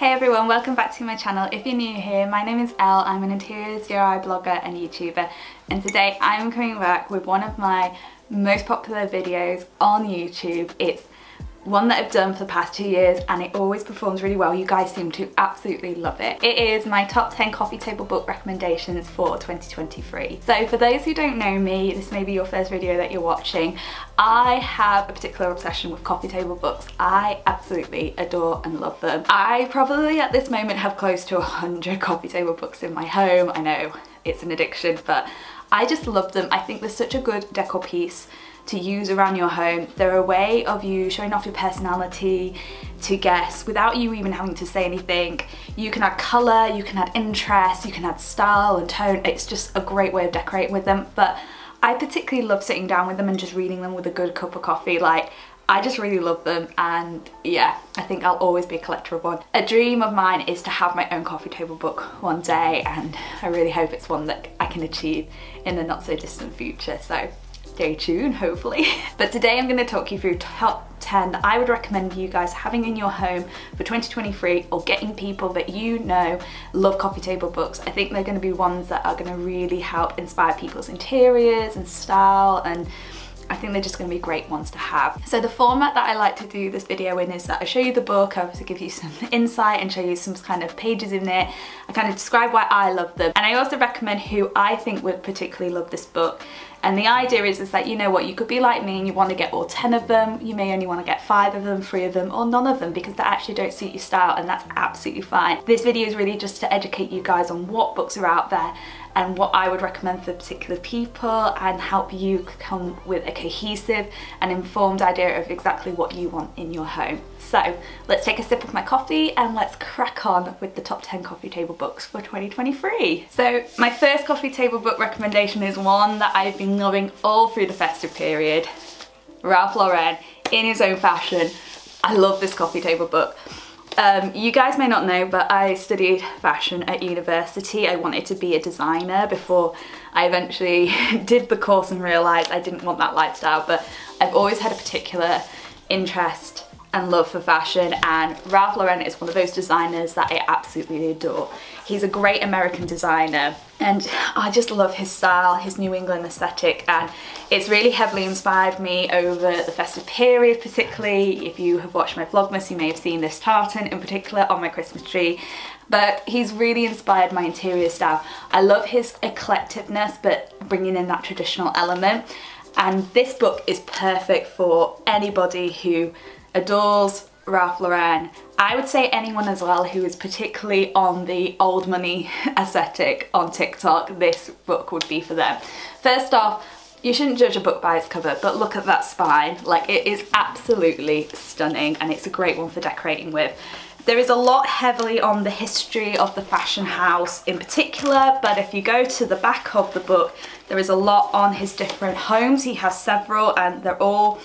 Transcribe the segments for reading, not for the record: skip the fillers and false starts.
Hey everyone, welcome back to my channel. If you're new here, my name is Elle. I'm an interiors DIY blogger and YouTuber, and today I'm coming back with one of my most popular videos on YouTube. It's one that I've done for the past 2 years and it always performs really well. You guys seem to absolutely love it. It is my top 10 coffee table book recommendations for 2023. So for those who don't know me, this may be your first video that you're watching, I have a particular obsession with coffee table books. I absolutely adore and love them. I probably at this moment have close to 100 coffee table books in my home. I know it's an addiction, but I just love them. I think they're such a good decor piece to use around your home. They're a way of you showing off your personality to guests without you even having to say anything. You can add colour, you can add interest, you can add style and tone. It's just a great way of decorating with them, but I particularly love sitting down with them and just reading them with a good cup of coffee. Like, I just really love them, and yeah, I think I'll always be a collector of one. A dream of mine is to have my own coffee table book one day, and I really hope it's one that I can achieve in the not so distant future, so stay tuned, hopefully. But today I'm going to talk you through top 10 that I would recommend you guys having in your home for 2023, or getting people that you know love coffee table books. I think they're going to be ones that are going to really help inspire people's interiors and style, and I think they're just going to be great ones to have. So the format that I like to do this video in is that I show you the book, I obviously give you some insight and show you some kind of pages in it. I kind of describe why I love them, and I also recommend who I think would particularly love this book. And the idea is that, you know what, you could be like me and you want to get all 10 of them, you may only want to get 5 of them, 3 of them, or none of them, because they actually don't suit your style, and that's absolutely fine. This video is really just to educate you guys on what books are out there and what I would recommend for particular people, and help you come with a cohesive and informed idea of exactly what you want in your home. So let's take a sip of my coffee and let's crack on with the top 10 coffee table books for 2023. So my first coffee table book recommendation is one that I've been loving all through the festive period. Ralph Lauren, in his own fashion. I love this coffee table book. You guys may not know, but I studied fashion at university. I wanted to be a designer before I eventually did the course and realised I didn't want that lifestyle, but I've always had a particular interest and love for fashion, and Ralph Lauren is one of those designers that I absolutely adore. He's a great American designer, and I just love his style, his New England aesthetic, and it's really heavily inspired me over the festive period. Particularly if you have watched my Vlogmas, you may have seen this tartan in particular on my Christmas tree, but he's really inspired my interior style. I love his eclecticness, but bringing in that traditional element, and this book is perfect for anybody who adores Ralph Lauren. I would say anyone as well who is particularly on the old money aesthetic on TikTok, this book would be for them. First off, you shouldn't judge a book by its cover, but look at that spine. Like, it is absolutely stunning, and it's a great one for decorating with. There is a lot heavily on the history of the fashion house in particular, but if you go to the back of the book, there is a lot on his different homes. He has several, and they're all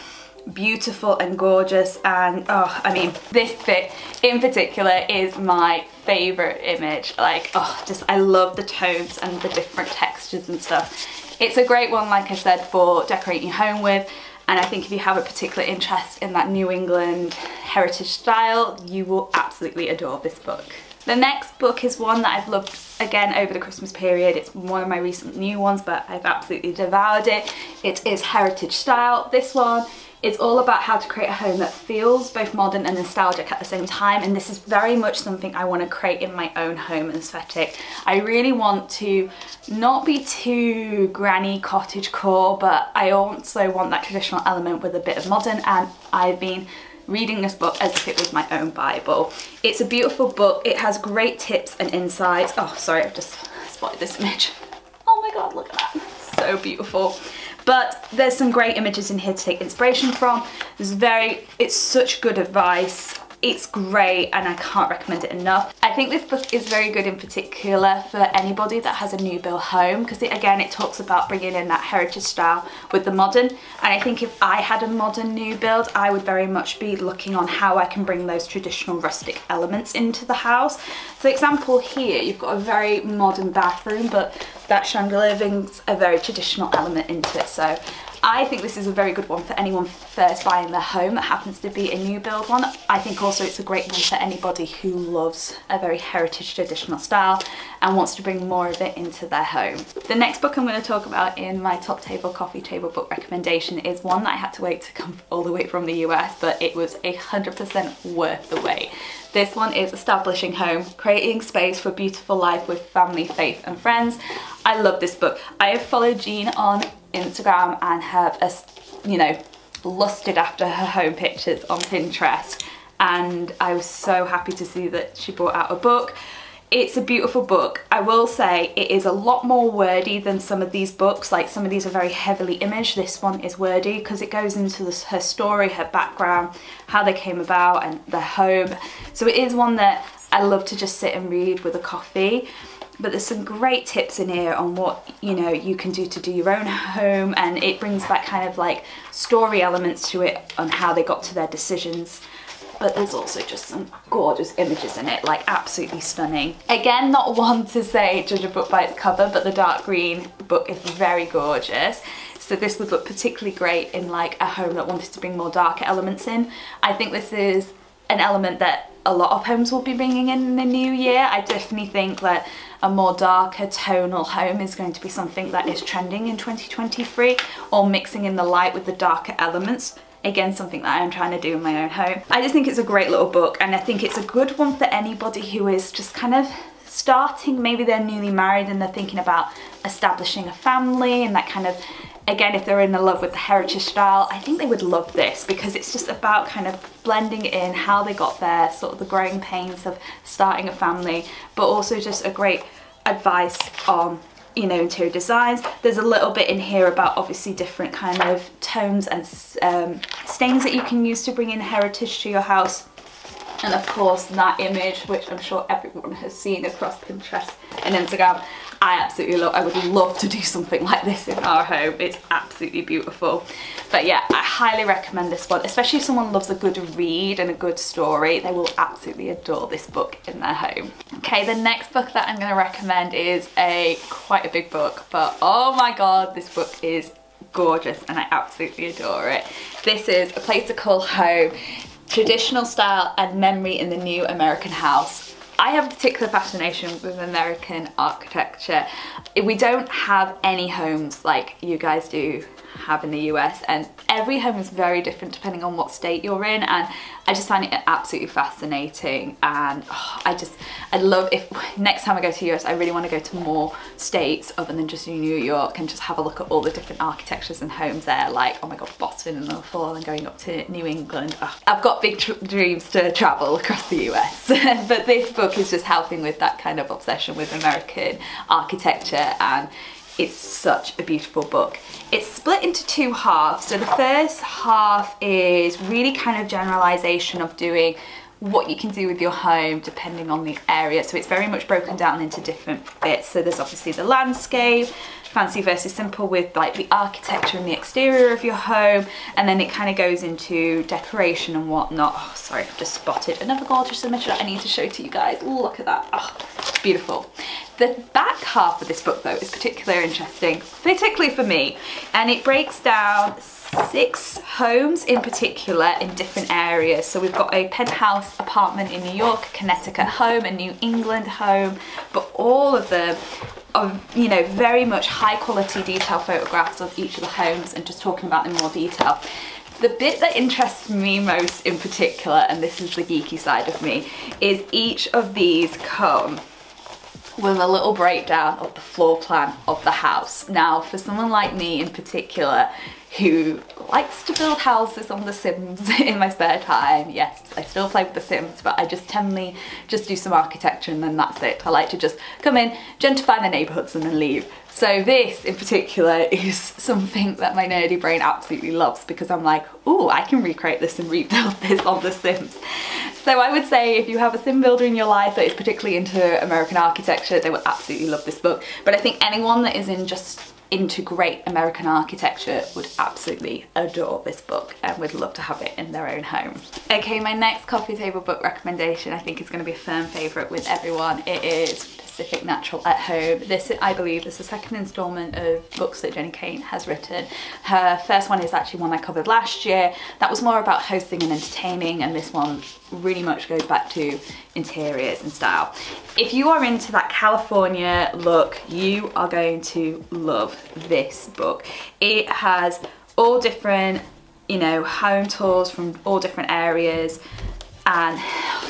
beautiful and gorgeous, and oh, I mean, this bit in particular is my favorite image. Like, oh, just I love the tones and the different textures and stuff. It's a great one, like I said, for decorating your home with, and I think if you have a particular interest in that New England heritage style, you will absolutely adore this book. The next book is one that I've loved again over the Christmas period. It's one of my recent new ones, but I've absolutely devoured it. It is Heritage Style. This one is all about how to create a home that feels both modern and nostalgic at the same time, and this is very much something I want to create in my own home aesthetic. I really want to not be too granny cottage core, but I also want that traditional element with a bit of modern, and I've been reading this book as if it was my own Bible. It's a beautiful book. It has great tips and insights. Oh, sorry, I've just spotted this image. Oh my god, look at that. So beautiful. But there's some great images in here to take inspiration from. It's such good advice. It's great, and I can't recommend it enough. I think this book is very good in particular for anybody that has a new build home, because again, it talks about bringing in that heritage style with the modern, and I think if I had a modern new build, I would very much be looking on how I can bring those traditional rustic elements into the house. For example, here you've got a very modern bathroom, but that chandelier brings a very traditional element into it, so I think this is a very good one for anyone first buying their home that happens to be a new build one. I think also it's a great one for anybody who loves a very heritage traditional style and wants to bring more of it into their home. The next book I'm going to talk about in my top table coffee table book recommendation is one that I had to wait to come all the way from the US, but it was 100% worth the wait. This one is Establishing Home, Creating Space for a Beautiful Life with Family, Faith and Friends. I love this book. I have followed Jean on Instagram and have, you know, lusted after her home pictures on Pinterest, and I was so happy to see that she brought out a book. It's a beautiful book. I will say it is a lot more wordy than some of these books. Like, some of these are very heavily imaged. This one is wordy because it goes into her story, her background, how they came about and their home. So it is one that I love to just sit and read with a coffee. But there's some great tips in here on what, you know, you can do to do your own home, and it brings back kind of like story elements to it on how they got to their decisions. But there's also just some gorgeous images in it, like absolutely stunning. Again, not one to say judge a book by its cover, but the dark green book is very gorgeous. So this would look particularly great in like a home that wanted to bring more darker elements in. I think this is an element that a lot of homes will be bringing in the new year. I definitely think that a more darker tonal home is going to be something that is trending in 2023, or mixing in the light with the darker elements. Again, something that I'm trying to do in my own home. I just think it's a great little book, and I think it's a good one for anybody who is just kind of starting, maybe they're newly married and they're thinking about establishing a family, and that kind of, again, if they're in love with the heritage style, I think they would love this, because it's just about kind of blending in how they got there, sort of the growing pains of starting a family, but also just a great advice on, you know, interior designs. There's a little bit in here about obviously different kind of tones and stains that you can use to bring in heritage to your house. And of course that image, which I'm sure everyone has seen across Pinterest and Instagram, I absolutely love. I would love to do something like this in our home. It's absolutely beautiful. But yeah, I highly recommend this one, especially if someone loves a good read and a good story. They will absolutely adore this book in their home. Okay, the next book that I'm going to recommend is quite a big book, but oh my god, this book is gorgeous and I absolutely adore it. This is A Place to Call Home, Traditional Style and Memory in the New American House. I have a particular fascination with American architecture. We don't have any homes like you guys do have in the US, and every home is very different depending on what state you're in, and I just find it absolutely fascinating. And I love, if next time I go to the US, I really want to go to more states other than just New York and just have a look at all the different architectures and homes there, like, oh my god, Boston in the fall and going up to New England. I've got big dreams to travel across the US. But this book is just helping with that kind of obsession with American architecture, and it's such a beautiful book. It's split into two halves. So the first half is really kind of generalization of doing what you can do with your home depending on the area. So it's very much broken down into different bits. So there's obviously the landscape, fancy versus simple, with like the architecture and the exterior of your home, and then it kind of goes into decoration and whatnot. Oh, sorry, I've just spotted another gorgeous image that I need to show to you guys. Look at that. Oh, it's beautiful. The back half of this book though is particularly interesting, particularly for me, and it breaks down 6 homes in particular in different areas. So we've got a penthouse apartment in New York, Connecticut home, a New England home, but all of them are, you know, very much high quality detail photographs of each of the homes and just talking about them in more detail. The bit that interests me most in particular, and this is the geeky side of me, is each of these come with a little breakdown of the floor plan of the house. Now, for someone like me in particular, who likes to build houses on The Sims in my spare time, yes, I still play with The Sims, but I just generally just do some architecture and then that's it. I like to just come in, gentrify the neighbourhoods and then leave. So this in particular is something that my nerdy brain absolutely loves, because I'm like, ooh, I can recreate this and rebuild this on The Sims. So I would say if you have a sim builder in your life that is particularly into American architecture, they will absolutely love this book. But I think anyone that is into great American architecture would absolutely adore this book and would love to have it in their own home. Okay, my next coffee table book recommendation I think is going to be a firm favourite with everyone. It is Pacific Natural at Home. This, I believe, is the second instalment of books that Jenny Kane has written. Her first one is actually one I covered last year. That was more about hosting and entertaining, and this one really much goes back to interiors and style. If you are into that California look, you are going to love this book. It has all different, you know, home tours from all different areas, and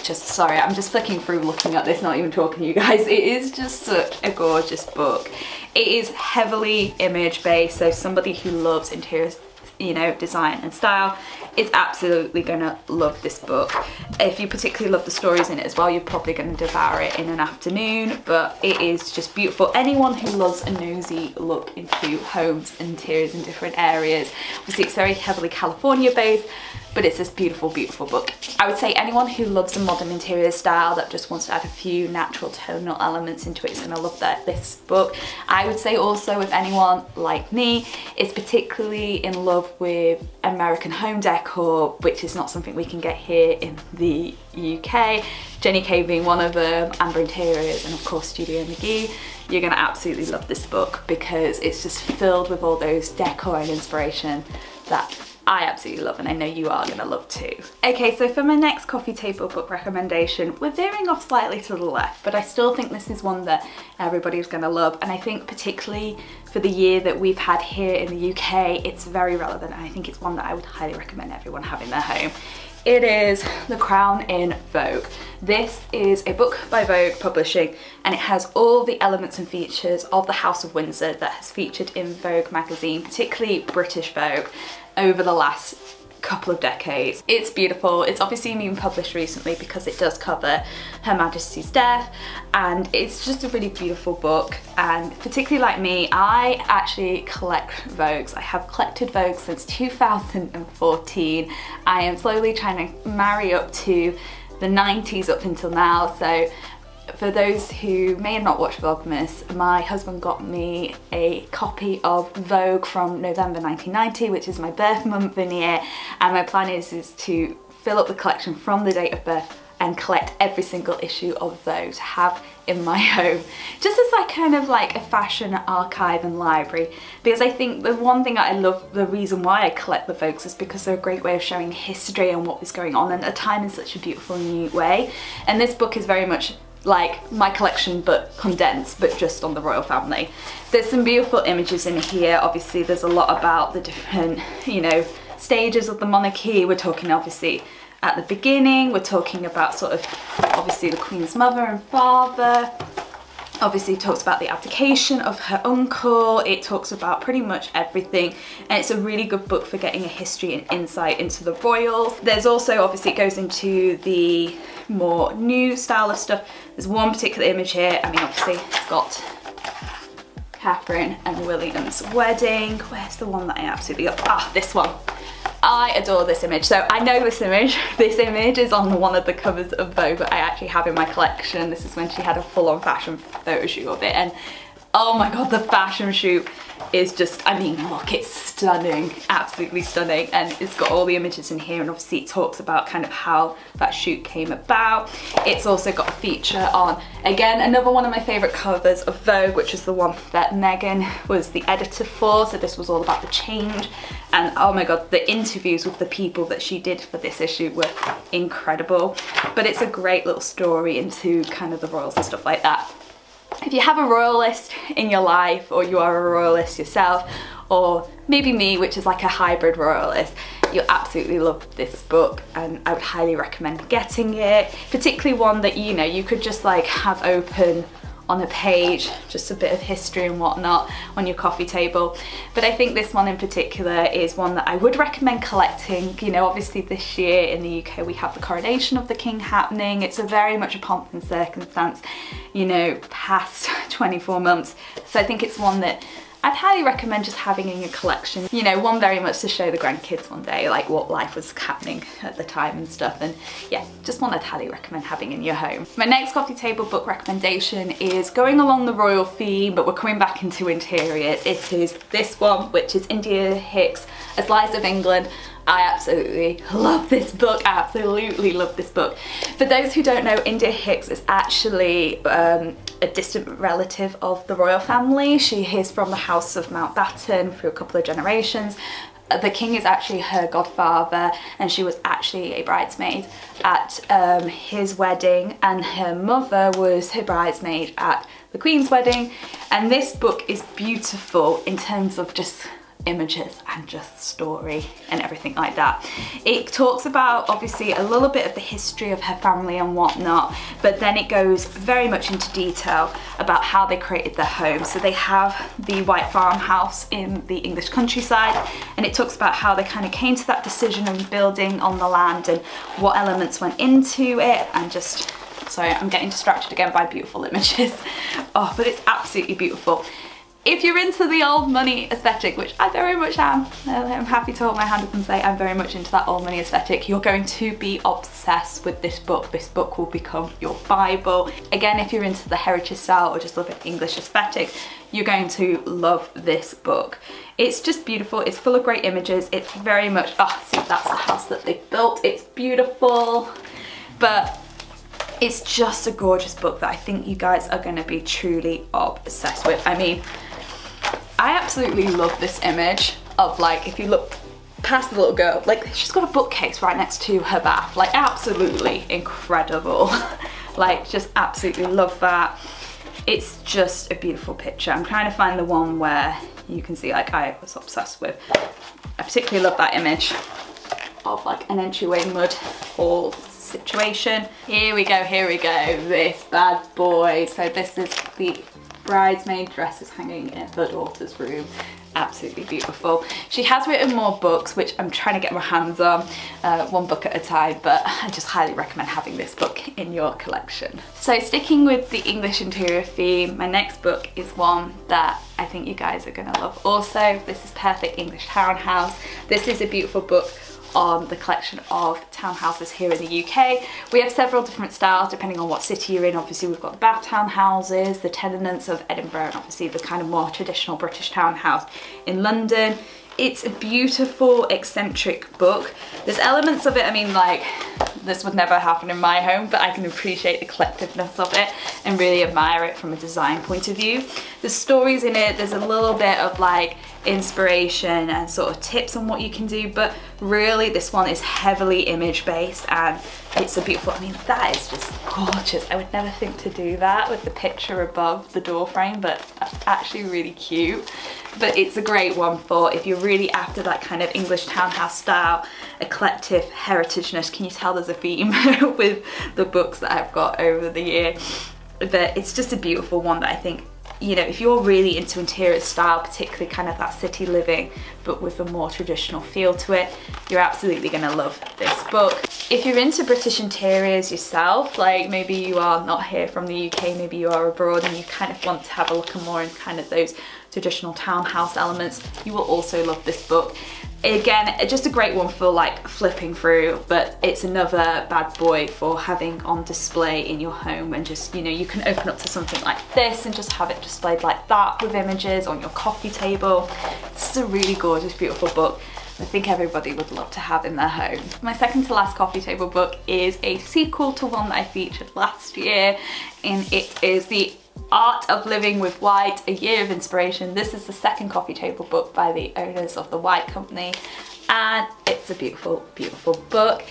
sorry, I'm just flicking through looking at this, not even talking to you guys. It is just such a gorgeous book. It is heavily image based, so somebody who loves interior, you know, design and style is absolutely gonna love this book. If you particularly love the stories in it as well, you're probably gonna devour it in an afternoon, but it is just beautiful. Anyone who loves a nosy look into homes and interiors in different areas. Obviously it's very heavily California based, but it's this beautiful, beautiful book. I would say anyone who loves a modern interior style that just wants to add a few natural tonal elements into it is gonna love this book. I would say also if anyone like me is particularly in love with American home decor, which is not something we can get here in the UK, Jenny Kane being one of them, Amber Interiors, and of course Studio McGee, you're gonna absolutely love this book because it's just filled with all those decor and inspiration that I absolutely love, and I know you are gonna love too. Okay, so for my next coffee table book recommendation, we're veering off slightly to the left, but I still think this is one that everybody's gonna love, and I think particularly for the year that we've had here in the UK, it's very relevant, and I think it's one that I would highly recommend everyone have in their home. It is The Crown in Vogue. This is a book by Vogue Publishing, and it has all the elements and features of the House of Windsor that has featured in Vogue magazine, particularly British Vogue, over the last couple of decades. It's beautiful. It's obviously been published recently because it does cover Her Majesty's death, and it's just a really beautiful book. And particularly like me, I actually collect Vogues. I have collected Vogue since 2014. I am slowly trying to marry up to the 90s up until now. So for those who may have not watched Vlogmas, my husband got me a copy of Vogue from November 1990, which is my birth month and year, and my plan is to fill up the collection from the date of birth and collect every single issue of Vogue to have in my home, just as like kind of like a fashion archive and library, because I think the one thing that I love, the reason why I collect the Vogues is because they're a great way of showing history and what was going on at a time in such a beautiful and unique way. And this book is very much like my collection but condensed, but just on the royal family. There's some beautiful images in here. Obviously there's a lot about the different, you know, stages of the monarchy. We're talking obviously at the beginning, we're talking about sort of obviously the Queen's mother and father. Obviously it talks about the abdication of her uncle, it talks about pretty much everything, and it's a really good book for getting a history and insight into the royals. There's also, obviously it goes into the more new style of stuff. There's one particular image here, I mean obviously it's got Catherine and William's wedding. Where's the one that I absolutely love? Ah, this one. I adore this image. So I know this image. This image is on one of the covers of Vogue that I actually have in my collection. This is when she had a full-on fashion photo shoot of it, and oh my god, the fashion shoot is just, I mean look, it's stunning, absolutely stunning, and it's got all the images in here, and obviously it talks about kind of how that shoot came about. It's also got a feature on, again, another one of my favourite covers of Vogue, which is the one that Meghan was the editor for, so this was all about the change, and oh my god, the interviews with the people that she did for this issue were incredible. But it's a great little story into kind of the royals and stuff like that. If you have a royalist in your life, or you are a royalist yourself, or maybe me, which is like a hybrid royalist, you'll absolutely love this book, and I would highly recommend getting it. Particularly one that, you know, you could just like have open on a page, just a bit of history and whatnot on your coffee table. But I think this one in particular is one that I would recommend collecting. You know, obviously this year in the UK we have the coronation of the king happening. It's a very much a pomp and circumstance, you know, past 24 months. So I think it's one that I'd highly recommend just having in your collection. You know, one very much to show the grandkids one day, like what life was happening at the time and stuff. And yeah, just one I'd highly recommend having in your home. My next coffee table book recommendation is going along the royal theme, but we're coming back into interiors. It is this one, which is India Hicks, A Slice of England. I absolutely love this book. I absolutely love this book. For those who don't know, India Hicks is actually a distant relative of the royal family. She is from the House of Mountbatten through a couple of generations. The king is actually her godfather, and she was actually a bridesmaid at his wedding, and her mother was her bridesmaid at the Queen's wedding. And this book is beautiful in terms of just images and just story and everything like that. It talks about obviously a little bit of the history of her family and whatnot, but then it goes very much into detail about how they created their home. So they have the white farmhouse in the English countryside, and it talks about how they kind of came to that decision of building on the land and what elements went into it. And just, sorry, I'm getting distracted again by beautiful images. Oh, but it's absolutely beautiful. If you're into the old money aesthetic, which I very much am, I'm happy to hold my hand up and say I'm very much into that old money aesthetic, you're going to be obsessed with this book. This book will become your Bible. Again, if you're into the heritage style or just love an English aesthetic, you're going to love this book. It's just beautiful. It's full of great images. It's very much, oh, see, that's the house that they built. It's beautiful, but it's just a gorgeous book that I think you guys are going to be truly obsessed with. I mean, I absolutely love this image of, like, if you look past the little girl, like, she's got a bookcase right next to her bath. Like, absolutely incredible. Like, just absolutely love that. It's just a beautiful picture. I'm trying to find the one where you can see, like, I was obsessed with. I particularly love that image of, like, an entryway mud hall situation. Here we go, this bad boy. So this is the bridesmaid dresses hanging in her daughter's room. Absolutely beautiful. She has written more books, which I'm trying to get my hands on, one book at a time, but I just highly recommend having this book in your collection. So sticking with the English interior theme, my next book is one that I think you guys are gonna love also. This is Perfect English Townhouse. This is a beautiful book on the collection of townhouses here in the UK. We have several different styles depending on what city you're in. Obviously we've got the bath townhouses, the tenements of Edinburgh, and obviously the kind of more traditional British townhouse in London. It's a beautiful, eccentric book. There's elements of it, I mean, like, this would never happen in my home, but I can appreciate the collectiveness of it and really admire it from a design point of view. The stories in it, there's a little bit of, like, inspiration and sort of tips on what you can do, but really this one is heavily image based, and it's a beautiful, I mean, that is just gorgeous. I would never think to do that with the picture above the door frame, but that's actually really cute. But it's a great one for if you're really after that kind of English townhouse style, eclectic heritageness. Can you tell there's a theme with the books that I've got over the year? But it's just a beautiful one that I think, you know, if you're really into interior style, particularly kind of that city living, but with a more traditional feel to it, you're absolutely gonna love this book. If you're into British interiors yourself, like maybe you are not here from the UK, maybe you are abroad and you kind of want to have a look more in kind of those traditional townhouse elements, you will also love this book. Again, just a great one for like flipping through, but it's another bad boy for having on display in your home, and just, you know, you can open up to something like this and just have it displayed like that with images on your coffee table. This is a really gorgeous, beautiful book I think everybody would love to have in their home. My second to last coffee table book is a sequel to one that I featured last year, and it is The Art of Living with White, A Year of Inspiration. This is the second coffee table book by the owners of the White Company, and it's a beautiful, beautiful book.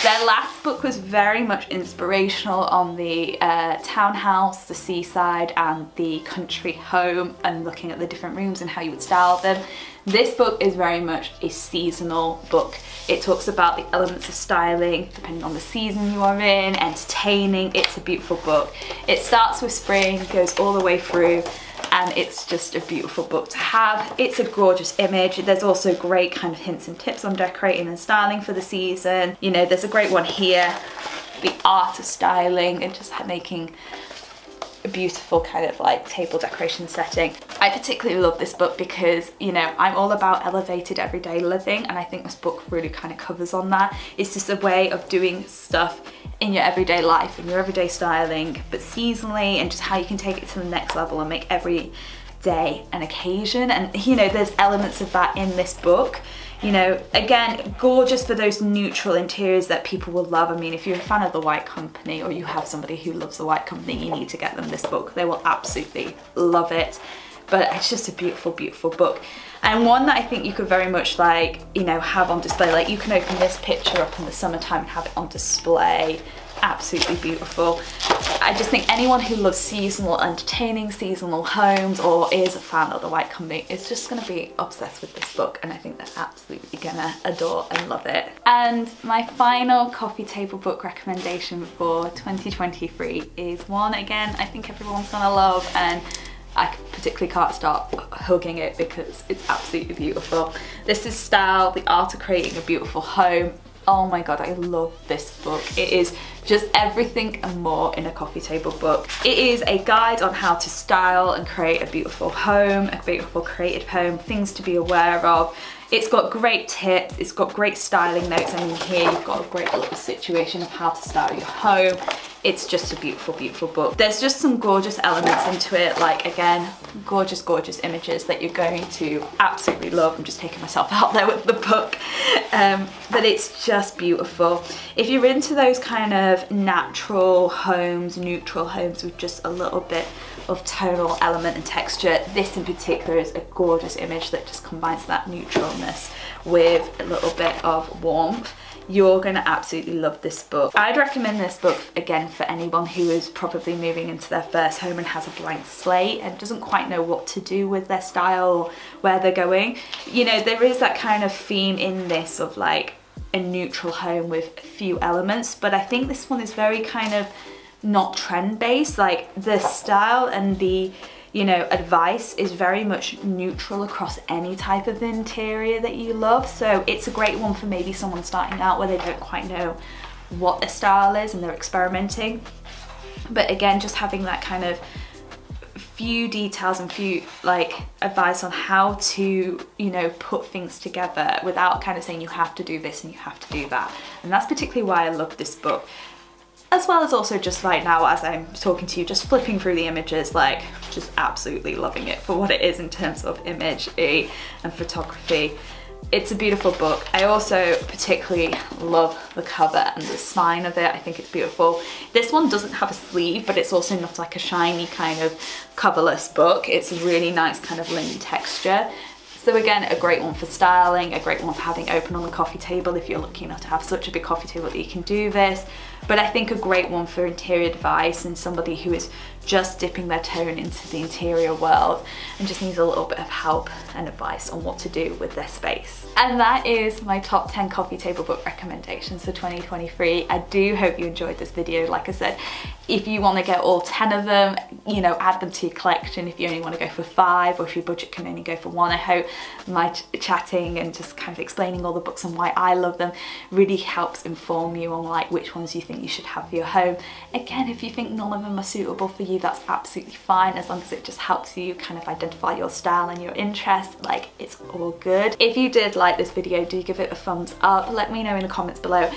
Their last book was very much inspirational on the townhouse, the seaside and the country home, and looking at the different rooms and how you would style them. This book is very much a seasonal book. It talks about the elements of styling depending on the season you are in, entertaining. It's a beautiful book. It starts with spring, goes all the way through, and it's just a beautiful book to have. It's a gorgeous image. There's also great kind of hints and tips on decorating and styling for the season. You know, there's a great one here, the art of styling and just making a beautiful kind of like table decoration setting. I particularly love this book because, you know, I'm all about elevated everyday living, and I think this book really kind of covers on that. It's just a way of doing stuff in your everyday life and your everyday styling, but seasonally, and just how you can take it to the next level and make every day an occasion. And you know, there's elements of that in this book. You know, again, gorgeous for those neutral interiors that people will love. I mean, if you're a fan of The White Company or you have somebody who loves The White Company, you need to get them this book. They will absolutely love it. But it's just a beautiful, beautiful book. And one that I think you could very much like, you know, have on display. Like you can open this picture up in the summertime and have it on display. Absolutely beautiful. I just think anyone who loves seasonal, entertaining seasonal homes or is a fan of The White Company is just going to be obsessed with this book, and I think they're absolutely gonna adore and love it. And my final coffee table book recommendation for 2023 is one, again, I think everyone's gonna love, and I particularly can't stop hugging it because it's absolutely beautiful. This is Style, The Art of Creating a Beautiful Home. Oh my god, I love this book. It is just everything and more in a coffee table book. It is a guide on how to style and create a beautiful home, a beautiful created home, things to be aware of. It's got great tips, it's got great styling notes. I mean, here you've got a great little situation of how to style your home. It's just a beautiful, beautiful book. There's just some gorgeous elements into it, like again, gorgeous, gorgeous images that you're going to absolutely love. I'm just taking myself out there with the book. But it's just beautiful. If you're into those kind of natural homes, neutral homes with just a little bit of tonal element and texture, this in particular is a gorgeous image that just combines that neutralness with a little bit of warmth. You're going to absolutely love this book. I'd recommend this book again for anyone who is probably moving into their first home and has a blank slate and doesn't quite know what to do with their style or where they're going. You know, there is that kind of theme in this of like a neutral home with a few elements, but I think this one is very kind of not trend based. Like the style and the, you know, advice is very much neutral across any type of interior that you love. So it's a great one for maybe someone starting out where they don't quite know what their style is and they're experimenting. But again, just having that kind of few details and few like advice on how to, you know, put things together without kind of saying you have to do this and you have to do that. And that's particularly why I love this book. As well as also just right now as I'm talking to you, just flipping through the images, like just absolutely loving it for what it is in terms of imagery and photography. It's a beautiful book. I also particularly love the cover and the spine of it. I think it's beautiful. This one doesn't have a sleeve, but it's also not like a shiny kind of coverless book. It's a really nice kind of linen texture. So again, a great one for styling, a great one for having open on the coffee table if you're lucky enough to have such a big coffee table that you can do this. But I think a great one for interior advice and somebody who is just dipping their toe into the interior world and just needs a little bit of help and advice on what to do with their space. And that is my top 10 coffee table book recommendations for 2023. I do hope you enjoyed this video. Like I said, if you want to get all 10 of them, you know, add them to your collection. If you only want to go for 5 or if your budget can only go for 1, I hope my chatting and just kind of explaining all the books and why I love them really helps inform you on like which ones you think you should have for your home. Again, if you think none of them are suitable for you, that's absolutely fine, as long as it just helps you kind of identify your style and your interest. Like, it's all good. If you did like this video, do give it a thumbs up. Let me know in the comments below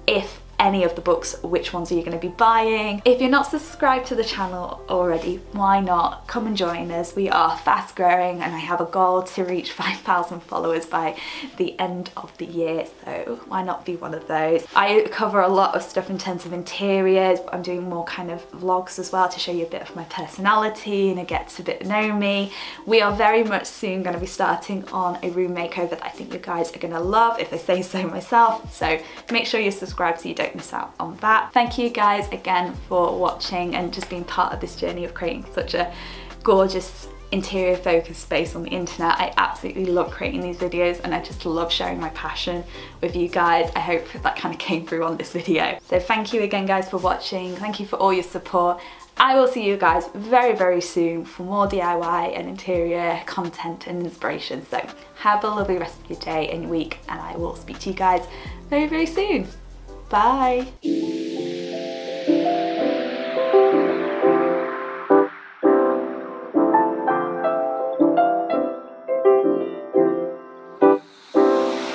if any of the books, which ones are you going to be buying. If you're not subscribed to the channel already, why not? Come and join us. We are fast growing and I have a goal to reach 5,000 followers by the end of the year, so why not be one of those? I cover a lot of stuff in terms of interiors. I'm doing more kind of vlogs as well to show you a bit of my personality and get to bit know me. We are very much soon going to be starting on a room makeover that I think you guys are going to love, if I say so myself, so make sure you're subscribed so you don't miss out on that. Thank you guys again for watching and just being part of this journey of creating such a gorgeous interior focused space on the internet. I absolutely love creating these videos and I just love sharing my passion with you guys. I hope that kind of came through on this video. So thank you again guys for watching. Thank you for all your support. I will see you guys very, very soon for more DIY and interior content and inspiration. So have a lovely rest of your day and week, and I will speak to you guys very, very soon. Bye.